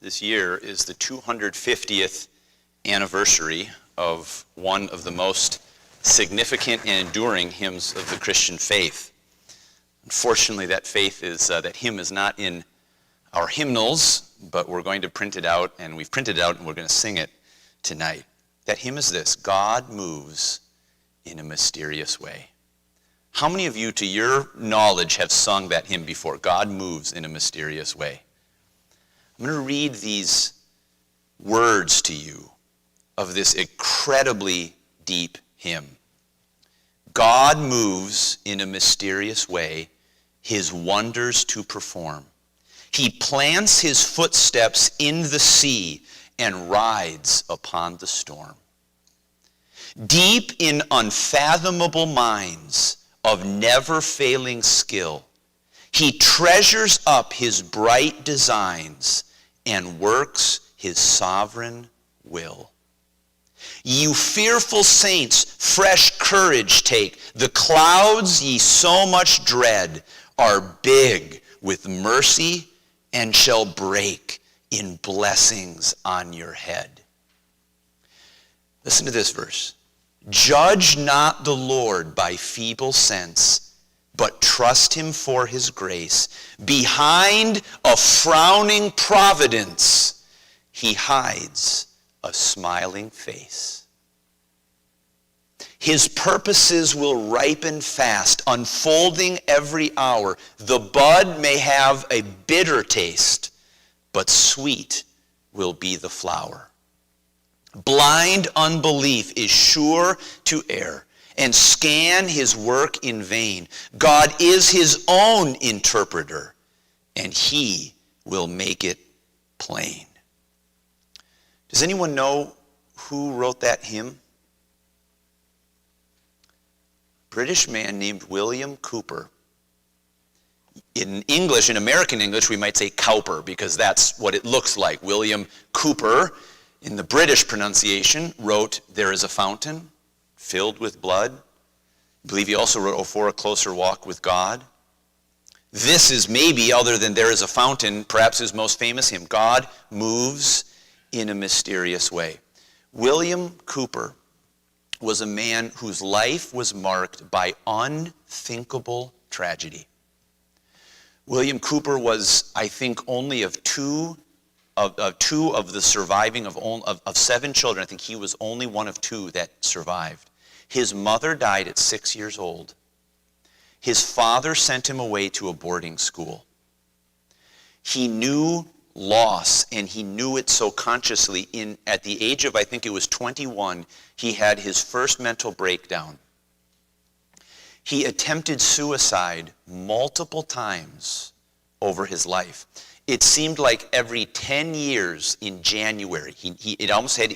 This year is the 250th anniversary of one of the most significant and enduring hymns of the Christian faith. Unfortunately, that hymn is not in our hymnals, but we're going to print it out, and we've printed it out, and we're going to sing it tonight. That hymn is this: God moves in a mysterious way. How many of you, to your knowledge, have sung that hymn before? God moves in a mysterious way. I'm going to read these words to you of this incredibly deep hymn. God moves in a mysterious way, his wonders to perform. He plants his footsteps in the sea and rides upon the storm. Deep in unfathomable minds of never-failing skill, he treasures up his bright designs and works his sovereign will. You fearful saints, fresh courage take. The clouds ye so much dread are big with mercy and shall break in blessings on your head. Listen to this verse. Judge not the Lord by feeble sense, but trust him for his grace. Behind a frowning providence, he hides a smiling face. His purposes will ripen fast, unfolding every hour. The bud may have a bitter taste, but sweet will be the flower. Blind unbelief is sure to err and scan his work in vain. God is his own interpreter, and he will make it plain. Does anyone know who wrote that hymn? A British man named William Cowper. In English, in American English, we might say Cowper, because that's what it looks like. William Cowper, in the British pronunciation, wrote There is a Fountain Filled with Blood. I believe he also wrote For a Closer Walk with God. This is maybe, other than There is a Fountain, perhaps his most famous hymn, God Moves in a Mysterious Way. William Cowper was a man whose life was marked by unthinkable tragedy. William Cowper was, I think, only of two of the surviving of 7 children. I think he was only one of 2 that survived. His mother died at 6 years old. His father sent him away to a boarding school. He knew loss, and he knew it so consciously. At the age of, I think it was 21, he had his first mental breakdown. He attempted suicide multiple times over his life. It seemed like every 10 years in January, he almost had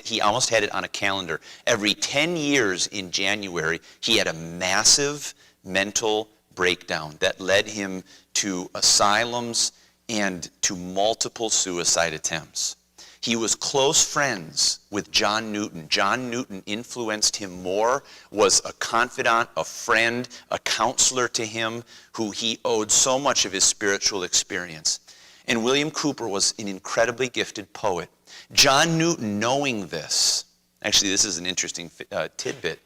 it on a calendar. Every 10 years in January, he had a massive mental breakdown that led him to asylums and to multiple suicide attempts. He was close friends with John Newton. John Newton influenced him more, was a confidant, a friend, a counselor to him, who he owed so much of his spiritual experience. And William Cowper was an incredibly gifted poet. John Newton, knowing this, actually this is an interesting tidbit,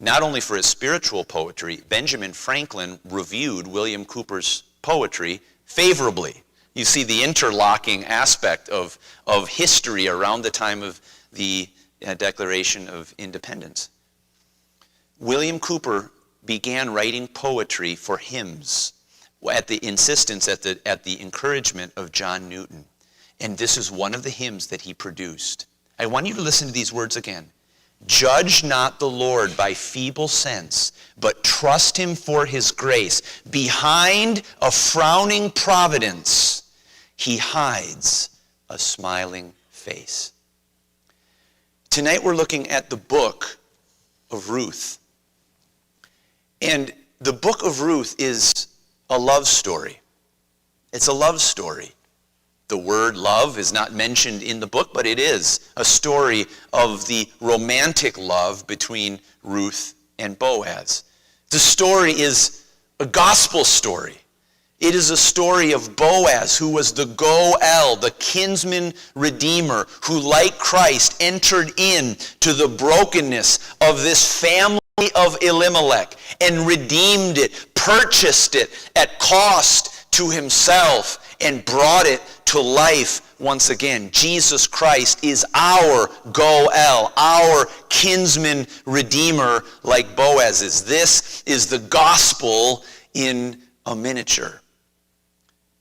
not only for his spiritual poetry, Benjamin Franklin reviewed William Cowper's poetry favorably. You see the interlocking aspect of history around the time of the Declaration of Independence. William Cowper began writing poetry for hymns at the insistence, at the encouragement of John Newton. And this is one of the hymns that he produced. I want you to listen to these words again. Judge not the Lord by feeble sense, but trust him for his grace. Behind a frowning providence, he hides a smiling face. Tonight we're looking at the book of Ruth. And the book of Ruth is a love story. It's a love story. The word love is not mentioned in the book, but it is a story of the romantic love between Ruth and Boaz. The story is a gospel story. It is a story of Boaz, who was the Goel, the kinsman redeemer, who, like Christ, entered in to the brokenness of this family of Elimelech and redeemed it, purchased it at cost to himself, and brought it to life once again. Jesus Christ is our Goel, our kinsman redeemer, like Boaz is. This is the gospel in a miniature.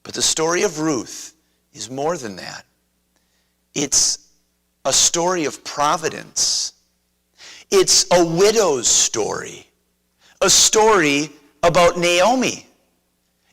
But the story of Ruth is more than that. It's a story of providence. It's a widow's story, a story about Naomi.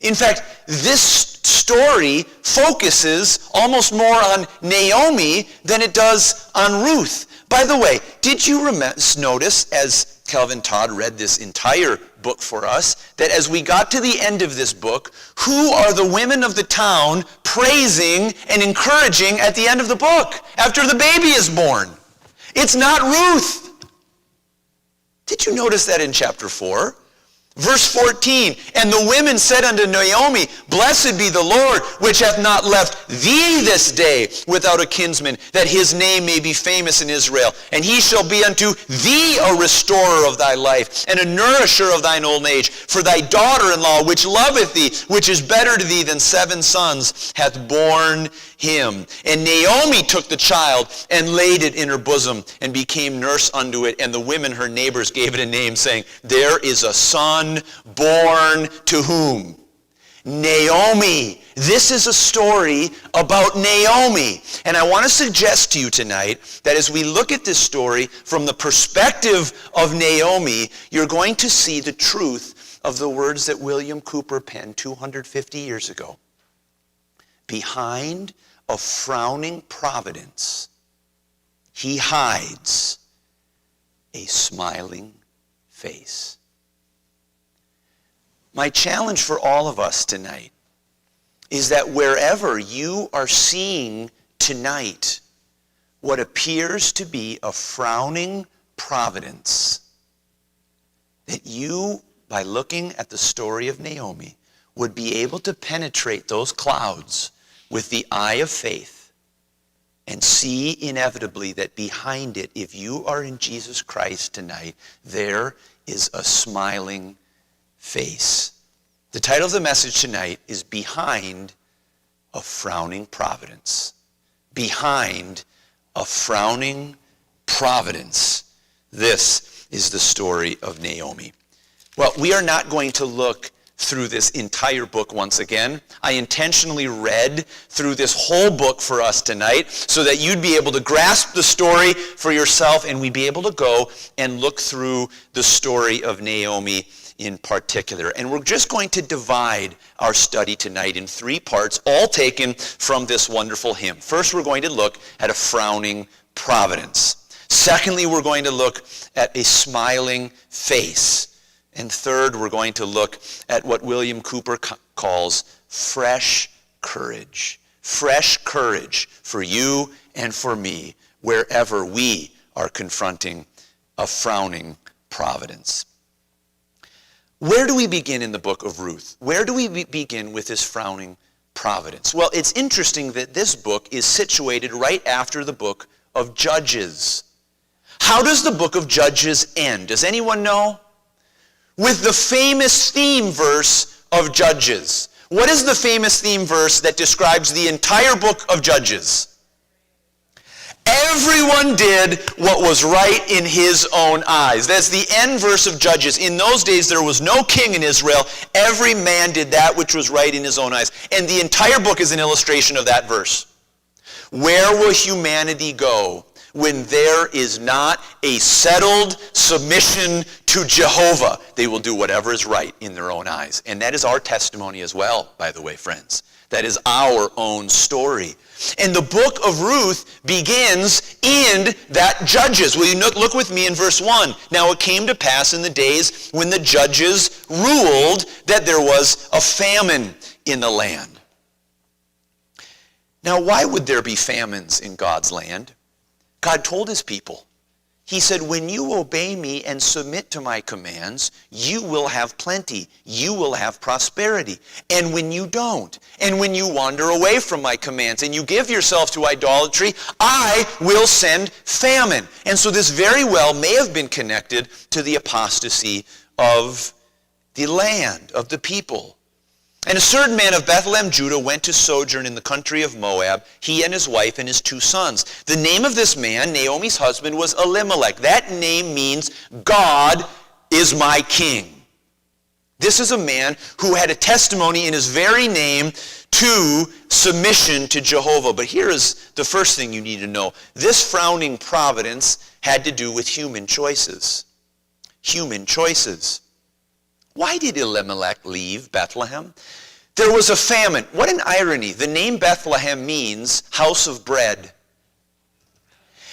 In fact, this story focuses almost more on Naomi than it does on Ruth. By the way, did you notice, as Calvin Todd read this entire book for us, that as we got to the end of this book, who are the women of the town praising and encouraging at the end of the book after the baby is born? It's not Ruth. Did you notice that in chapter 4? Verse 14, and the women said unto Naomi, Blessed be the Lord, which hath not left thee this day without a kinsman, that his name may be famous in Israel. And he shall be unto thee a restorer of thy life, and a nourisher of thine old age. For thy daughter-in-law, which loveth thee, which is better to thee than 7 sons, hath borne him. And Naomi took the child and laid it in her bosom and became nurse unto it. And the women, her neighbors, gave it a name, saying, There is a son born to whom? Naomi. This is a story about Naomi. And I want to suggest to you tonight that as we look at this story from the perspective of Naomi, you're going to see the truth of the words that William Cooper penned 250 years ago. Behind a frowning providence, he hides a smiling face. My challenge for all of us tonight is that wherever you are seeing tonight what appears to be a frowning providence, that you, by looking at the story of Naomi, would be able to penetrate those clouds with the eye of faith and see inevitably that behind it, if you are in Jesus Christ tonight, there is a smiling face. The title of the message tonight is Behind a Frowning Providence. Behind a frowning providence. This is the story of Naomi. Well, we are not going to look through this entire book once again. I intentionally read through this whole book for us tonight so that you'd be able to grasp the story for yourself and we'd be able to go and look through the story of Naomi in particular. And we're just going to divide our study tonight in 3 parts, all taken from this wonderful hymn. First, we're going to look at a frowning providence. Secondly, we're going to look at a smiling face. And third, we're going to look at what William Cooper calls fresh courage. Fresh courage for you and for me, wherever we are confronting a frowning providence. Where do we begin in the book of Ruth? Where do we begin with this frowning providence? Well, it's interesting that this book is situated right after the book of Judges. How does the book of Judges end? Does anyone know? With the famous theme verse of Judges. What is the famous theme verse that describes the entire book of Judges? Everyone did what was right in his own eyes. That's the end verse of Judges. In those days, there was no king in Israel. Every man did that which was right in his own eyes. And the entire book is an illustration of that verse. Where will humanity go when there is not a settled submission to Jehovah? They will do whatever is right in their own eyes. And that is our testimony as well, by the way, friends. That is our own story. And the book of Ruth begins in that Judges. Will you look with me in verse 1? Now it came to pass in the days when the judges ruled that there was a famine in the land. Now why would there be famines in God's land? God told his people, He said, when you obey me and submit to my commands, you will have plenty. You will have prosperity. And when you don't, and when you wander away from my commands and you give yourself to idolatry, I will send famine. And so this very well may have been connected to the apostasy of the land, of the people. And a certain man of Bethlehem, Judah, went to sojourn in the country of Moab, he and his wife and his 2 sons. The name of this man, Naomi's husband, was Elimelech. That name means God is my king. This is a man who had a testimony in his very name to submission to Jehovah. But here is the first thing you need to know. This frowning providence had to do with human choices. Human choices. Why did Elimelech leave Bethlehem? There was a famine. What an irony. The name Bethlehem means house of bread.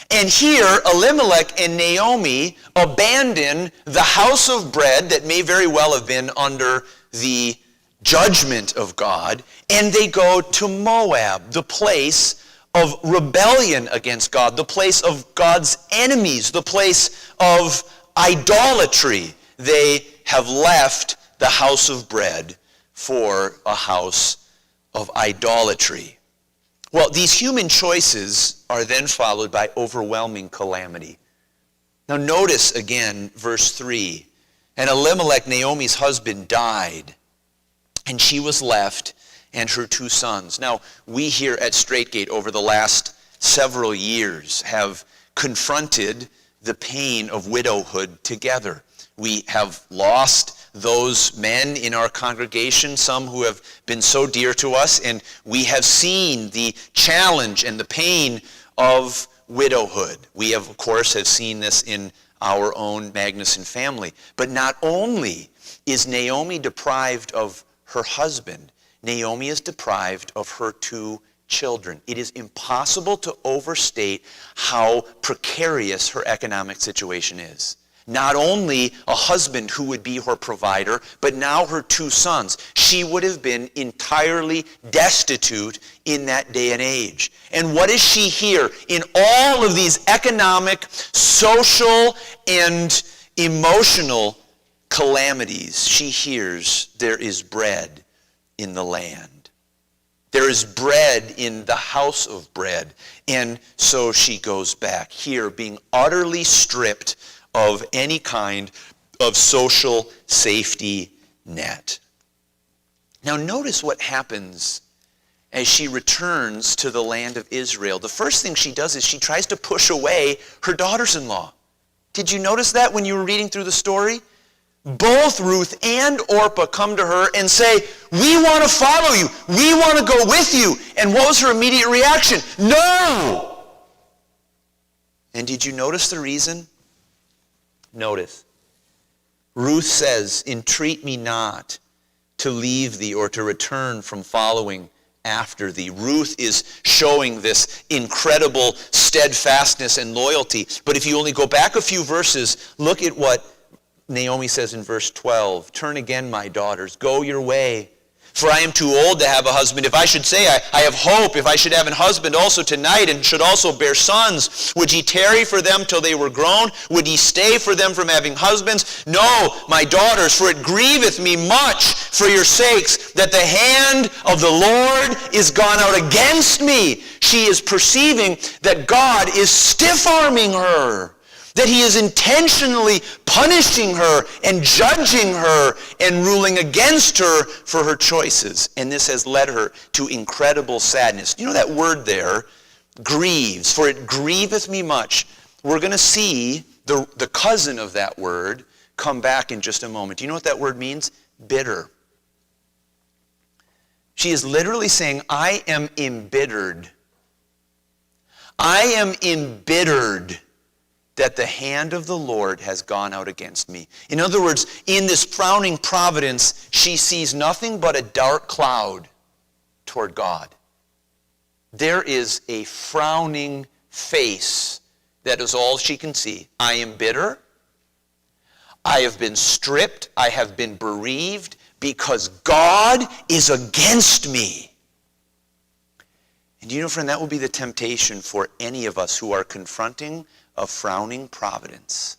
And here, Elimelech and Naomi abandon the house of bread that may very well have been under the judgment of God, and they go to Moab, the place of rebellion against God, the place of God's enemies, the place of idolatry. They have left the house of bread for a house of idolatry. Well, these human choices are then followed by overwhelming calamity. Now notice again verse 3. And Elimelech, Naomi's husband, died, and she was left and her 2 sons. Now, we here at Straight Gate over the last several years have confronted the pain of widowhood together. We have lost those men in our congregation, some who have been so dear to us, and we have seen the challenge and the pain of widowhood. We have, of course, have seen this in our own Magnuson family. But not only is Naomi deprived of her husband, Naomi is deprived of her 2 children. It is impossible to overstate how precarious her economic situation is. Not only a husband who would be her provider, but now her 2 sons. She would have been entirely destitute in that day and age. And what is she here? In all of these economic, social, and emotional calamities, she hears there is bread in the land. There is bread in the house of bread. And so she goes back here, being utterly stripped of any kind of social safety net. Now notice what happens as she returns to the land of Israel. The first thing she does is she tries to push away her daughters-in-law. Did you notice that when you were reading through the story? Both Ruth and Orpah come to her and say, we want to follow you. We want to go with you. And what was her immediate reaction? No! And did you notice the reason? Notice, Ruth says, entreat me not to leave thee or to return from following after thee. Ruth is showing this incredible steadfastness and loyalty. But if you only go back a few verses, look at what Naomi says in verse 12. Turn again, my daughters, go your way. For I am too old to have a husband. If I should say I have hope, if I should have an husband also tonight and should also bear sons, would ye tarry for them till they were grown? Would ye stay for them from having husbands? No, my daughters, for it grieveth me much for your sakes that the hand of the Lord is gone out against me. She is perceiving that God is stiff-arming her, that he is intentionally punishing her and judging her and ruling against her for her choices. And this has led her to incredible sadness. You know that word there, grieves, for it grieveth me much. We're going to see the cousin of that word come back in just a moment. Do you know what that word means? Bitter. She is literally saying, I am embittered. I am embittered that the hand of the Lord has gone out against me. In other words, in this frowning providence, she sees nothing but a dark cloud toward God. There is a frowning face. That is all she can see. I am bitter. I have been stripped. I have been bereaved because God is against me. And you know, friend, that will be the temptation for any of us who are confronting of frowning providence.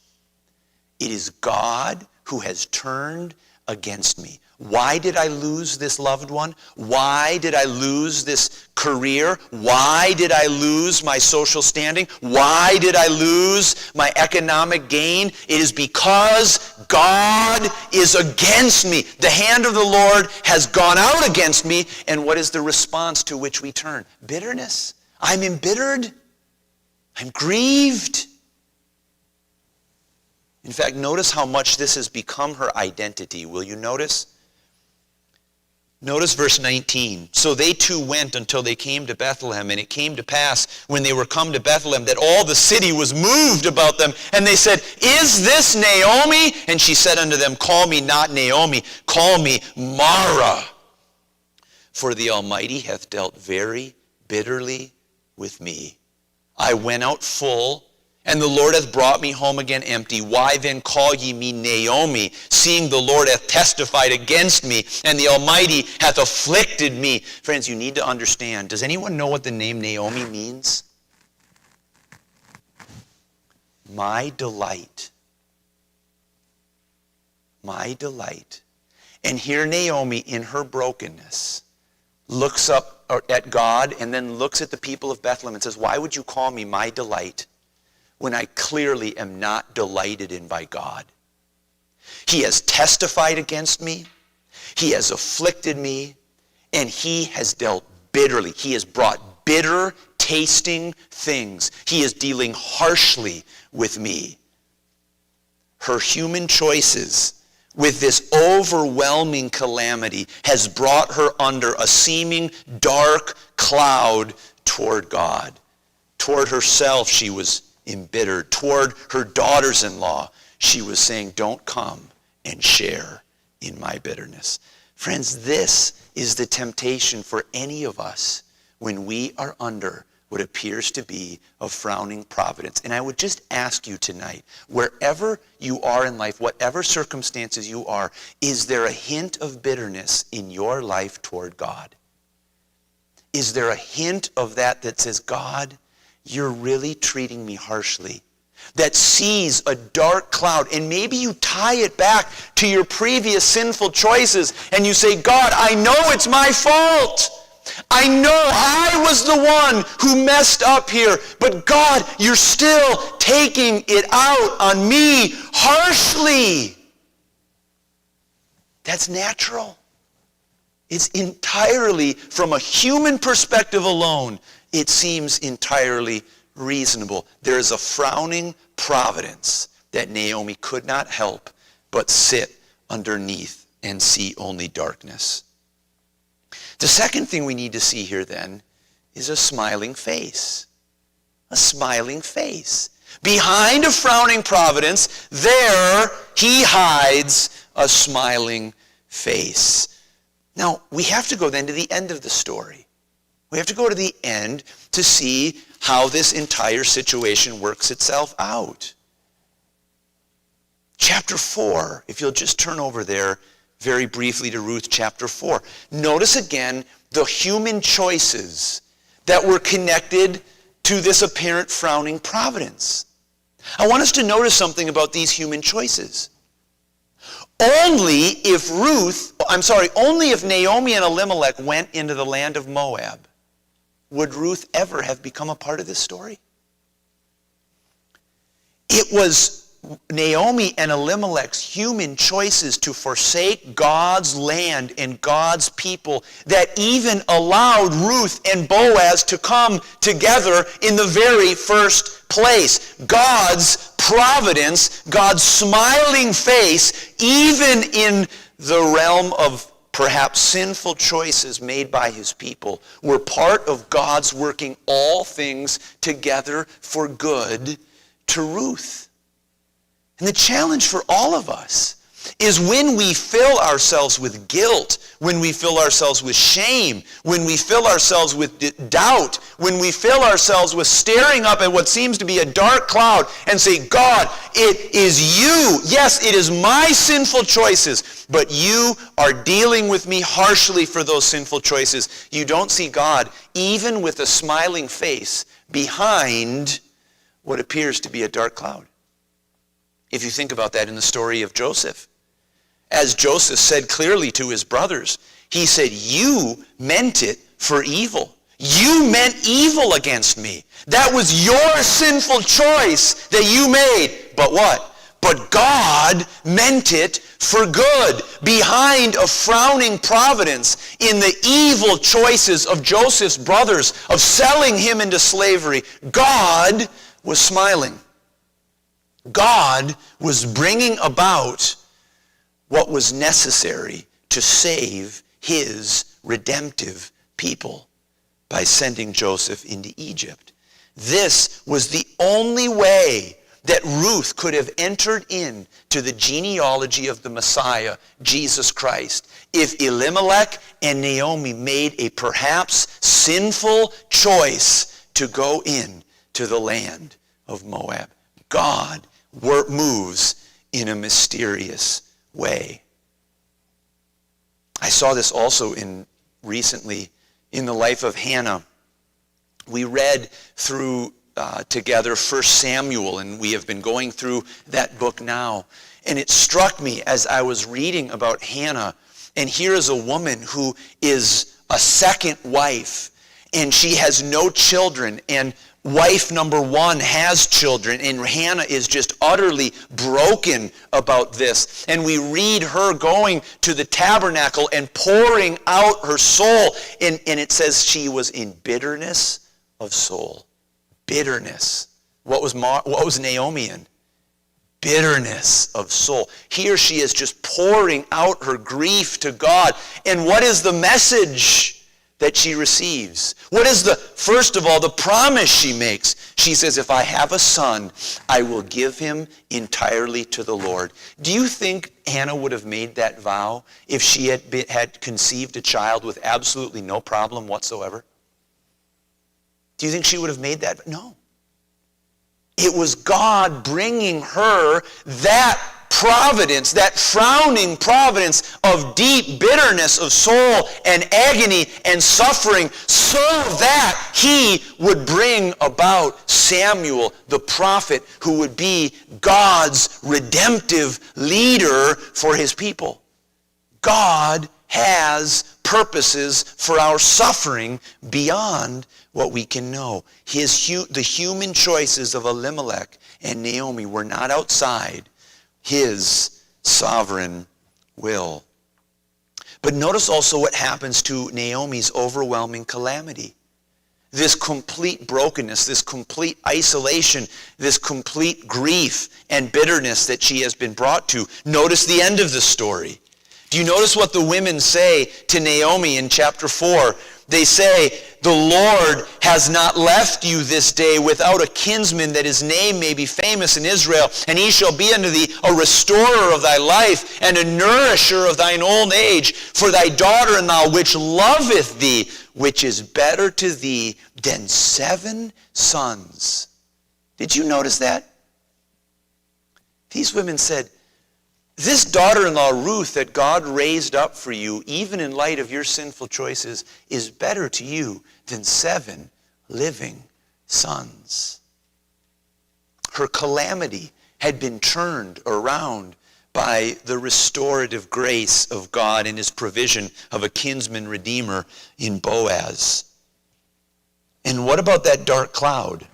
It is God who has turned against me. Why did I lose this loved one? Why did I lose this career? Why did I lose my social standing? Why did I lose my economic gain? It is because God is against me. The hand of the Lord has gone out against me. And what is the response to which we turn? Bitterness. I'm embittered. I'm grieved. In fact, notice how much this has become her identity. Will you notice? Notice verse 19. So they two went until they came to Bethlehem, and it came to pass when they were come to Bethlehem that all the city was moved about them, and they said, Is this Naomi? And she said unto them, Call me not Naomi, call me Mara, for the Almighty hath dealt very bitterly with me. I went out full, and the Lord hath brought me home again empty. Why then call ye me Naomi, seeing the Lord hath testified against me, and the Almighty hath afflicted me? Friends, you need to understand. Does anyone know what the name Naomi means? My delight. My delight. And here Naomi, in her brokenness, looks up at God and then looks at the people of Bethlehem and says, Why would you call me my delight when I clearly am not delighted in by God? He has testified against me, he has afflicted me, and he has dealt bitterly. He has brought bitter tasting things. He is dealing harshly with me. Her human choices with this overwhelming calamity has brought her under a seeming dark cloud toward God. Toward herself, she was embittered. Toward her daughters-in-law, she was saying, Don't come and share in my bitterness. Friends, this is the temptation for any of us when we are under what appears to be a frowning providence. And I would just ask you tonight, wherever you are in life, whatever circumstances you are, is there a hint of bitterness in your life toward God? Is there a hint of that says, God, you're really treating me harshly? That sees a dark cloud, and maybe you tie it back to your previous sinful choices, and you say, God, I know it's my fault. I know I was the one who messed up here, but God, you're still taking it out on me harshly. That's natural. It's entirely, from a human perspective alone, it seems entirely reasonable. There is a frowning providence that Naomi could not help but sit underneath and see only darkness. The second thing we need to see here then is a smiling face. A smiling face. Behind a frowning providence, there he hides a smiling face. Now, we have to go then to the end of the story. We have to go to the end to see how this entire situation works itself out. Chapter 4, if you'll just turn over there very briefly to Ruth chapter 4. Notice again the human choices that were connected to this apparent frowning providence. I want us to notice something about these human choices. Only if Naomi and Elimelech went into the land of Moab, would Ruth ever have become a part of this story? It was Naomi and Elimelech's human choices to forsake God's land and God's people that even allowed Ruth and Boaz to come together in the very first place. God's providence, God's smiling face, even in the realm of perhaps sinful choices made by his people, were part of God's working all things together for good to Ruth. And the challenge for all of us is when we fill ourselves with guilt, when we fill ourselves with shame, when we fill ourselves with doubt, when we fill ourselves with staring up at what seems to be a dark cloud and say, God, it is you. Yes, it is my sinful choices, but you are dealing with me harshly for those sinful choices. You don't see God, even with a smiling face, behind what appears to be a dark cloud. If you think about that in the story of Joseph, as Joseph said clearly to his brothers, he said, you meant it for evil. You meant evil against me. That was your sinful choice that you made. But what? But God meant it for good. Behind a frowning providence in the evil choices of Joseph's brothers of selling him into slavery, God was smiling. God was bringing about what was necessary to save his redemptive people by sending Joseph into Egypt. This was the only way that Ruth could have entered into the genealogy of the Messiah, Jesus Christ, if Elimelech and Naomi made a perhaps sinful choice to go in to the land of Moab. God moves in a mysterious way. I saw this also recently in the life of Hannah. We read through together 1 Samuel, and we have been going through that book now. And it struck me as I was reading about Hannah, and here is a woman who is a second wife, and she has no children, and wife number one has children, and Hannah is just utterly broken about this. And we read her going to the tabernacle and pouring out her soul, and it says she was in bitterness of soul. Bitterness. What was Naomi in? Bitterness of soul. Here she is just pouring out her grief to God. And what is the message that she receives? What is first of all, the promise she makes? She says, if I have a son, I will give him entirely to the Lord. Do you think Hannah would have made that vow if she had conceived a child with absolutely no problem whatsoever? Do you think she would have made that? No. It was God bringing her that providence, that frowning providence of deep bitterness of soul and agony and suffering, so that he would bring about Samuel, the prophet, who would be God's redemptive leader for his people. God has purposes for our suffering beyond what we can know. The human choices of Elimelech and Naomi were not outside his sovereign will. But notice also what happens to Naomi's overwhelming calamity. This complete brokenness, this complete isolation, this complete grief and bitterness that she has been brought to. Notice the end of the story. Do you notice what the women say to Naomi in chapter 4? They say, the Lord has not left you this day without a kinsman, that his name may be famous in Israel, and he shall be unto thee a restorer of thy life, and a nourisher of thine old age, for thy daughter-in-law which loveth thee, which is better to thee than 7 sons. Did you notice that? These women said, this daughter-in-law, Ruth, that God raised up for you, even in light of your sinful choices, is better to you than 7 living sons. Her calamity had been turned around by the restorative grace of God and his provision of a kinsman redeemer in Boaz. And what about that dark cloud?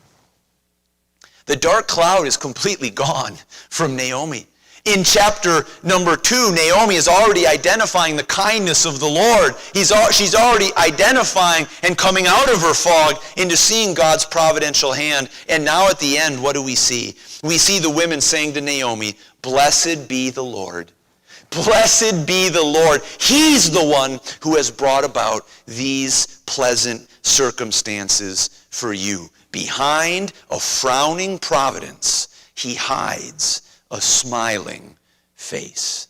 The dark cloud is completely gone from Naomi. In chapter number 2, Naomi is already identifying the kindness of the Lord. She's already identifying and coming out of her fog into seeing God's providential hand. And now at the end, what do we see? We see the women saying to Naomi, blessed be the Lord. Blessed be the Lord. He's the one who has brought about these pleasant circumstances for you. Behind a frowning providence, he hides a smiling face.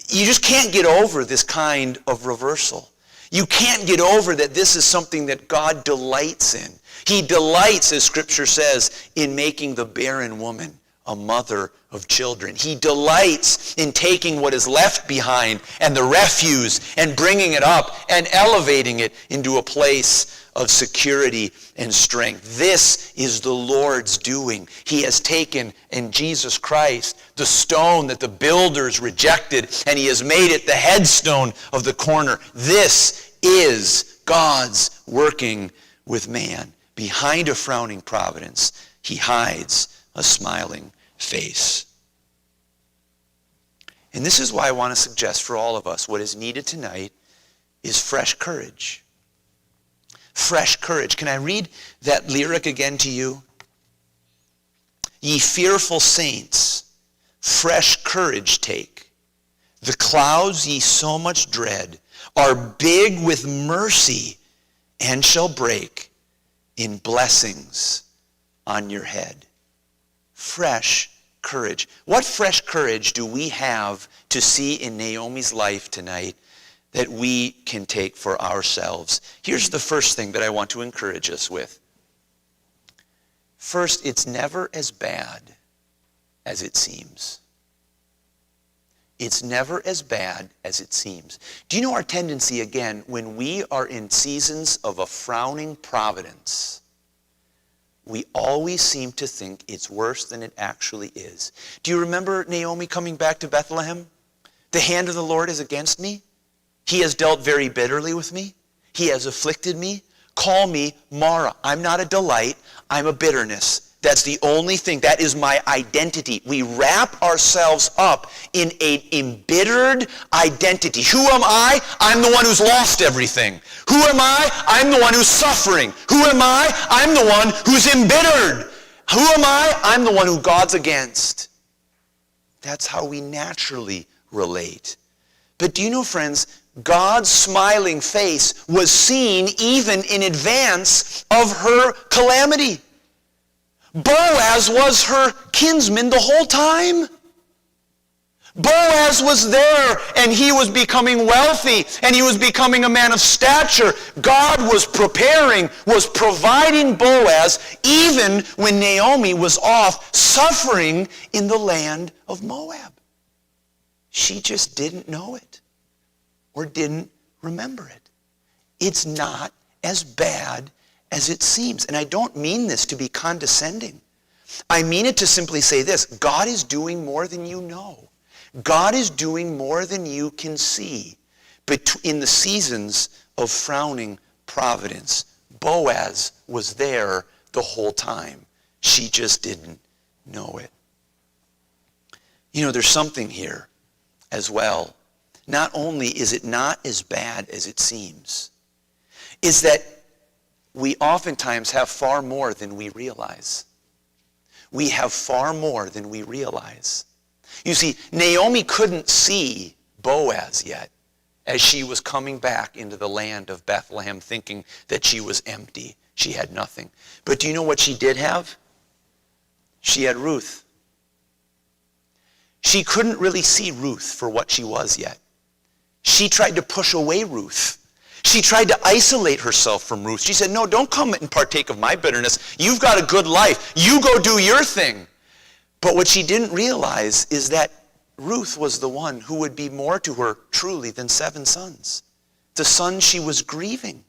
You just can't get over this kind of reversal. You can't get over that this is something that God delights in. He delights, as Scripture says, in making the barren woman a mother of children. He delights in taking what is left behind and the refuse and bringing it up and elevating it into a place of security and strength. This is the Lord's doing. He has taken in Jesus Christ the stone that the builders rejected, and he has made it the headstone of the corner. This is God's working with man. Behind a frowning providence, he hides a smiling face. And this is why I want to suggest for all of us, what is needed tonight is fresh courage. Fresh courage. Can I read that lyric again to you? Ye fearful saints, fresh courage take. The clouds ye so much dread are big with mercy and shall break in blessings on your head. Fresh courage. What fresh courage do we have to see in Naomi's life tonight that we can take for ourselves? Here's the first thing that I want to encourage us with. First, it's never as bad as it seems. It's never as bad as it seems. Do you know our tendency, again, when we are in seasons of a frowning providence, we always seem to think it's worse than it actually is. Do you remember Naomi coming back to Bethlehem? The hand of the Lord is against me. He has dealt very bitterly with me. He has afflicted me. Call me Mara. I'm not a delight. I'm a bitterness. That's the only thing. That is my identity. We wrap ourselves up in an embittered identity. Who am I? I'm the one who's lost everything. Who am I? I'm the one who's suffering. Who am I? I'm the one who's embittered. Who am I? I'm the one who God's against. That's how we naturally relate. But do you know, friends, God's smiling face was seen even in advance of her calamity. Boaz was her kinsman the whole time. Boaz was there, and he was becoming wealthy, and he was becoming a man of stature. God was preparing, was providing Boaz, even when Naomi was off suffering in the land of Moab. She just didn't know it or didn't remember it. It's not as bad as it seems. And I don't mean this to be condescending. I mean it to simply say this: God is doing more than you know. God is doing more than you can see. But in the seasons of frowning providence, Boaz was there the whole time. She just didn't know it. You know, there's something here as well. Not only is it not as bad as it seems, is that we oftentimes have far more than we realize. We have far more than we realize. You see, Naomi couldn't see Boaz yet as she was coming back into the land of Bethlehem, thinking that she was empty. She had nothing. But do you know what she did have? She had Ruth. She couldn't really see Ruth for what she was yet. She tried to push away Ruth. She tried to isolate herself from Ruth. She said, no, don't come and partake of my bitterness. You've got a good life. You go do your thing. But what she didn't realize is that Ruth was the one who would be more to her truly than 7 sons. The sons she was grieving.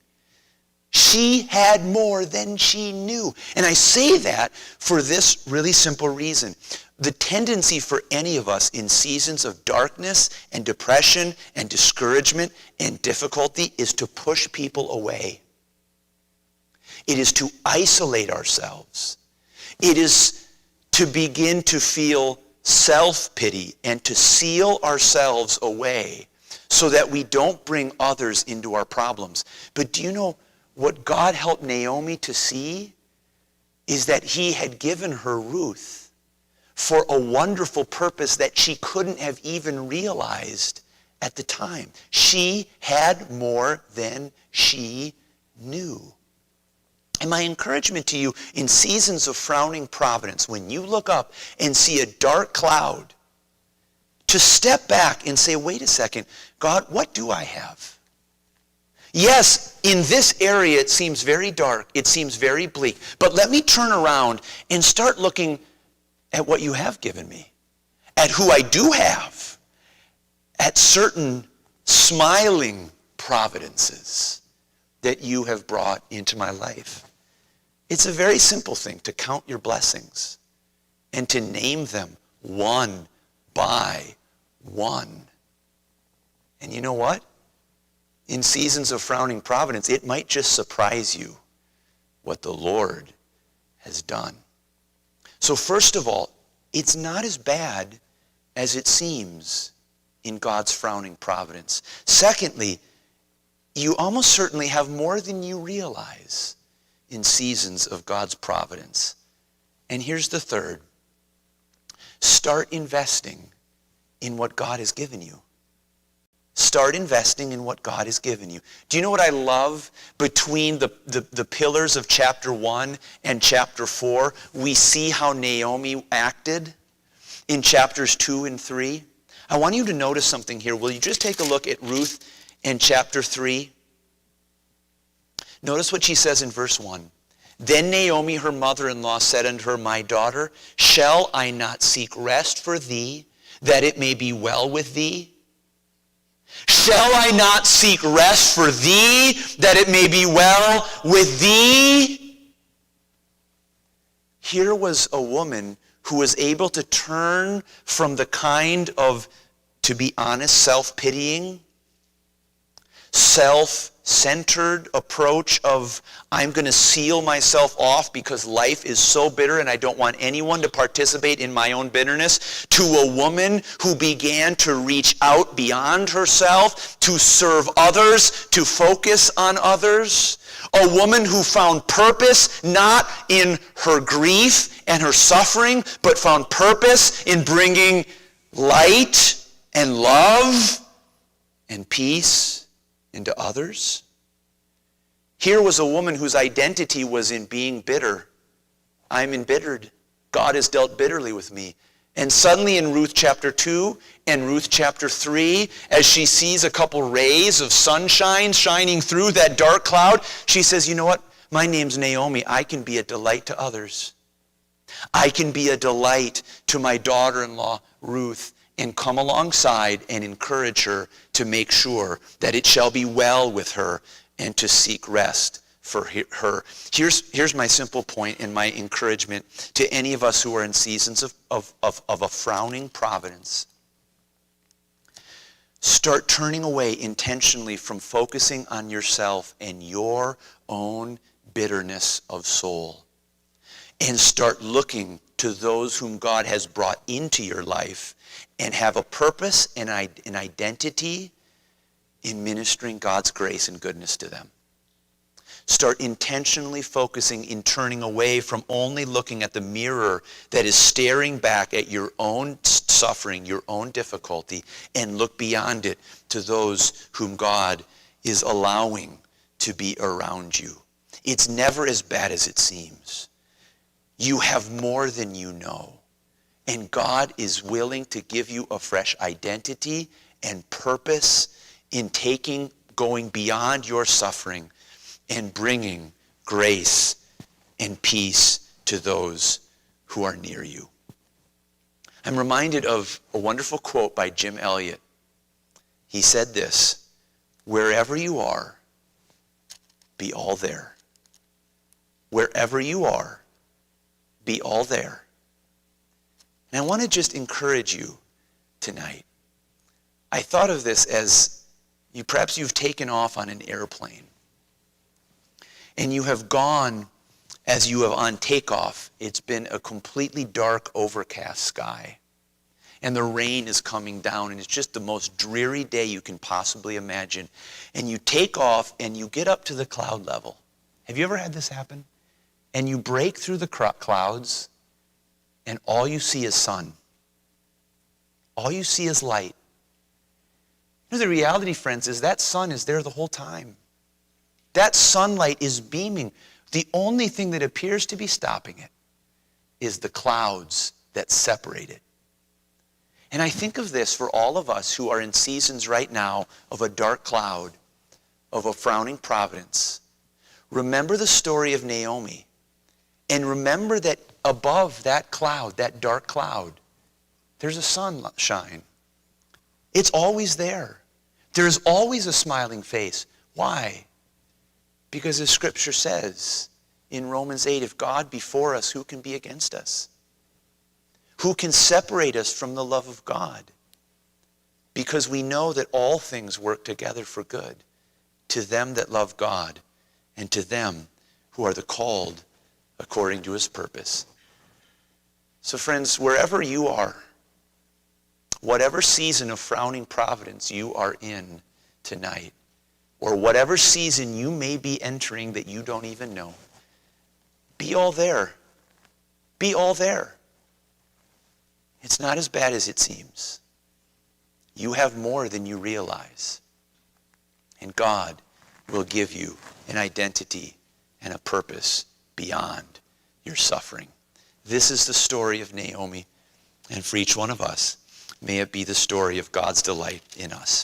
She had more than she knew. And I say that for this really simple reason. The tendency for any of us in seasons of darkness and depression and discouragement and difficulty is to push people away. It is to isolate ourselves. It is to begin to feel self-pity and to seal ourselves away so that we don't bring others into our problems. But do you know what God helped Naomi to see is that he had given her Ruth for a wonderful purpose that she couldn't have even realized at the time. She had more than she knew. And my encouragement to you in seasons of frowning providence, when you look up and see a dark cloud, to step back and say, wait a second, God, what do I have? Yes, in this area it seems very dark, it seems very bleak, but let me turn around and start looking at what you have given me, at who I do have, at certain smiling providences that you have brought into my life. It's a very simple thing to count your blessings and to name them one by one. And you know what? In seasons of frowning providence, it might just surprise you what the Lord has done. So first of all, it's not as bad as it seems in God's frowning providence. Secondly, you almost certainly have more than you realize in seasons of God's providence. And here's the third. Start investing in what God has given you. Start investing in what God has given you. Do you know what I love between the pillars of chapter 1 and chapter 4? We see how Naomi acted in chapters 2 and 3. I want you to notice something here. Will you just take a look at Ruth and chapter 3? Notice what she says in verse 1. Then Naomi, her mother-in-law, said unto her, My daughter, shall I not seek rest for thee, that it may be well with thee? Shall I not seek rest for thee, that it may be well with thee? Here was a woman who was able to turn from the kind of, to be honest, self-pitying, self-centered approach of, I'm going to seal myself off because life is so bitter and I don't want anyone to participate in my own bitterness, to a woman who began to reach out beyond herself, to serve others, to focus on others. A woman who found purpose not in her grief and her suffering, but found purpose in bringing light and love and peace into others. Here was a woman whose identity was in being bitter. I'm embittered. God has dealt bitterly with me. And suddenly in Ruth chapter 2 and Ruth chapter 3, as she sees a couple rays of sunshine shining through that dark cloud, she says, you know what? My name's Naomi. I can be a delight to others. I can be a delight to my daughter-in-law, Ruth, and come alongside and encourage her to make sure that it shall be well with her and to seek rest for her. Here's my simple point and my encouragement to any of us who are in seasons of a frowning providence. Start turning away intentionally from focusing on yourself and your own bitterness of soul. And start looking to those whom God has brought into your life and have a purpose and an identity in ministering God's grace and goodness to them. Start intentionally focusing in turning away from only looking at the mirror that is staring back at your own suffering, your own difficulty, and look beyond it to those whom God is allowing to be around you. It's never as bad as it seems. You have more than you know. And God is willing to give you a fresh identity and purpose in going beyond your suffering and bringing grace and peace to those who are near you. I'm reminded of a wonderful quote by Jim Elliot. He said this, wherever you are, be all there. Wherever you are, be all there. And I want to just encourage you tonight. I thought of this as perhaps you've taken off on an airplane. And you have gone, as you have on takeoff, it's been a completely dark, overcast sky. And the rain is coming down, and it's just the most dreary day you can possibly imagine. And you take off, and you get up to the cloud level. Have you ever had this happen? And you break through the clouds, and all you see is sun. All you see is light. You know, the reality, friends, is that sun is there the whole time. That sunlight is beaming. The only thing that appears to be stopping it is the clouds that separate it. And I think of this for all of us who are in seasons right now of a dark cloud, of a frowning providence. Remember the story of Naomi. And remember that above that cloud, that dark cloud, there's a sunshine. It's always there. There's always a smiling face. Why? Because as Scripture says in Romans 8, if God be for us, who can be against us? Who can separate us from the love of God? Because we know that all things work together for good to them that love God and to them who are the called according to his purpose. So friends, wherever you are, whatever season of frowning Providence you are in tonight, or whatever season you may be entering that you don't even know, be all there. Be all there. It's not as bad as it seems. You have more than you realize. And God will give you an identity and a purpose beyond your suffering. This is the story of Naomi. And for each one of us, may it be the story of God's delight in us.